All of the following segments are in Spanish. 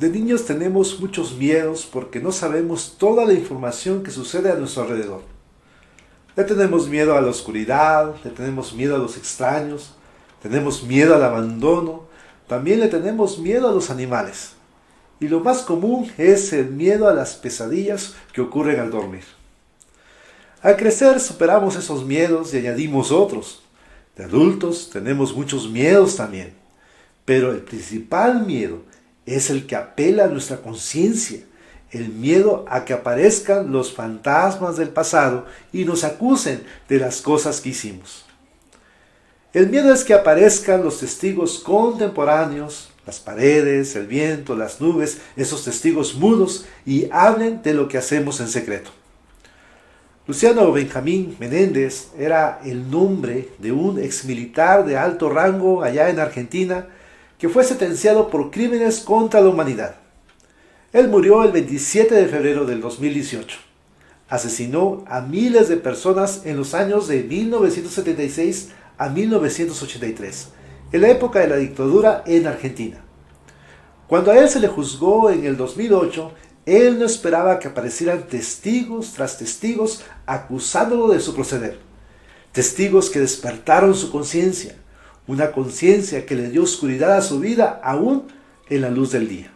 De niños tenemos muchos miedos porque no sabemos toda la información que sucede a nuestro alrededor. Le tenemos miedo a la oscuridad, le tenemos miedo a los extraños, tenemos miedo al abandono, también le tenemos miedo a los animales. Y lo más común es el miedo a las pesadillas que ocurren al dormir. Al crecer superamos esos miedos y añadimos otros. De adultos tenemos muchos miedos también, pero el principal miedo es el que apela a nuestra conciencia, el miedo a que aparezcan los fantasmas del pasado y nos acusen de las cosas que hicimos. El miedo es que aparezcan los testigos contemporáneos, las paredes, el viento, las nubes, esos testigos mudos, y hablen de lo que hacemos en secreto. Luciano Benjamín Menéndez era el nombre de un exmilitar de alto rango allá en Argentina que fue sentenciado por crímenes contra la humanidad. Él murió el 27 de febrero del 2018. Asesinó a miles de personas en los años de 1976 a 1983, en la época de la dictadura en Argentina. Cuando a él se le juzgó en el 2008, él no esperaba que aparecieran testigos tras testigos acusándolo de su proceder. Testigos que despertaron su conciencia, una conciencia que le dio oscuridad a su vida aún en la luz del día.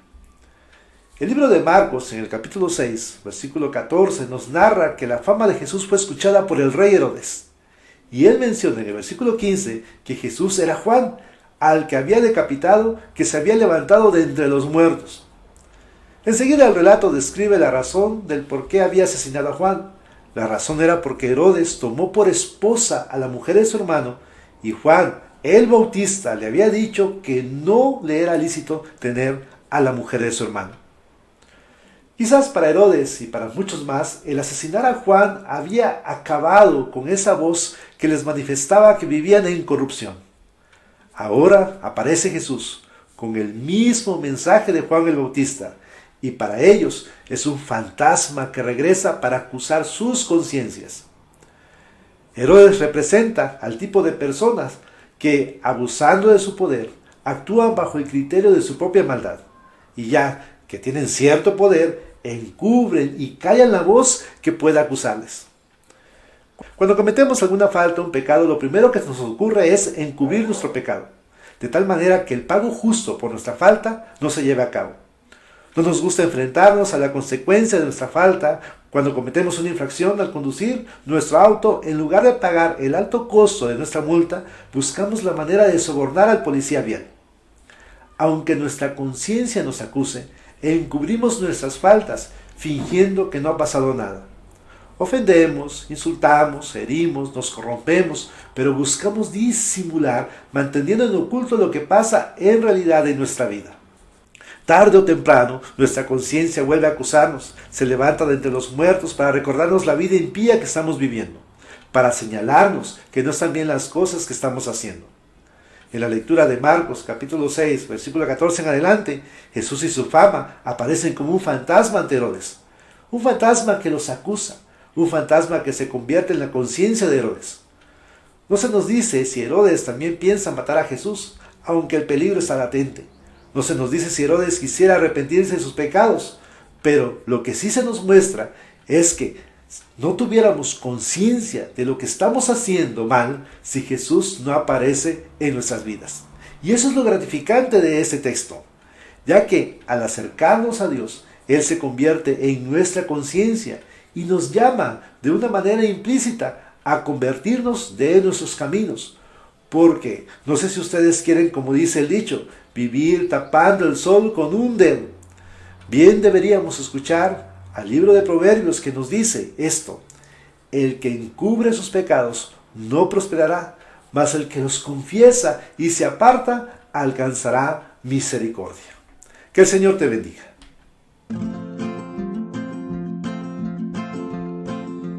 El libro de Marcos, en el capítulo 6, versículo 14, nos narra que la fama de Jesús fue escuchada por el rey Herodes. Y él menciona en el versículo 15 que Jesús era Juan, al que había decapitado, que se había levantado de entre los muertos. Enseguida el relato describe la razón del por qué había asesinado a Juan. La razón era porque Herodes tomó por esposa a la mujer de su hermano y Juan, el Bautista, le había dicho que no le era lícito tener a la mujer de su hermano. Quizás para Herodes y para muchos más, el asesinar a Juan había acabado con esa voz que les manifestaba que vivían en corrupción. Ahora aparece Jesús con el mismo mensaje de Juan el Bautista, y para ellos es un fantasma que regresa para acusar sus conciencias. Herodes representa al tipo de personas que, abusando de su poder, actúan bajo el criterio de su propia maldad, y ya que tienen cierto poder, encubren y callan la voz que pueda acusarles. Cuando cometemos alguna falta, un pecado, lo primero que nos ocurre es encubrir nuestro pecado, de tal manera que el pago justo por nuestra falta no se lleve a cabo. No nos gusta enfrentarnos a la consecuencia de nuestra falta. Cuando cometemos una infracción al conducir nuestro auto, en lugar de pagar el alto costo de nuestra multa, buscamos la manera de sobornar al policía vial. Aunque nuestra conciencia nos acuse, encubrimos nuestras faltas, fingiendo que no ha pasado nada. Ofendemos, insultamos, herimos, nos corrompemos, pero buscamos disimular, manteniendo en oculto lo que pasa en realidad en nuestra vida. Tarde o temprano, nuestra conciencia vuelve a acusarnos, se levanta de entre los muertos para recordarnos la vida impía que estamos viviendo, para señalarnos que no están bien las cosas que estamos haciendo. En la lectura de Marcos, capítulo 6, versículo 14 en adelante, Jesús y su fama aparecen como un fantasma ante Herodes. Un fantasma que los acusa, un fantasma que se convierte en la conciencia de Herodes. No se nos dice si Herodes también piensa matar a Jesús, aunque el peligro está latente. No se nos dice si Herodes quisiera arrepentirse de sus pecados, pero lo que sí se nos muestra es que no tuviéramos conciencia de lo que estamos haciendo mal si Jesús no aparece en nuestras vidas. Y eso es lo gratificante de este texto, ya que al acercarnos a Dios, Él se convierte en nuestra conciencia y nos llama de una manera implícita a convertirnos de nuestros caminos. Porque, no sé si ustedes quieren, como dice el dicho, vivir tapando el sol con un dedo. Bien deberíamos escuchar al libro de Proverbios que nos dice esto: el que encubre sus pecados no prosperará, mas el que los confiesa y se aparta alcanzará misericordia. Que el Señor te bendiga.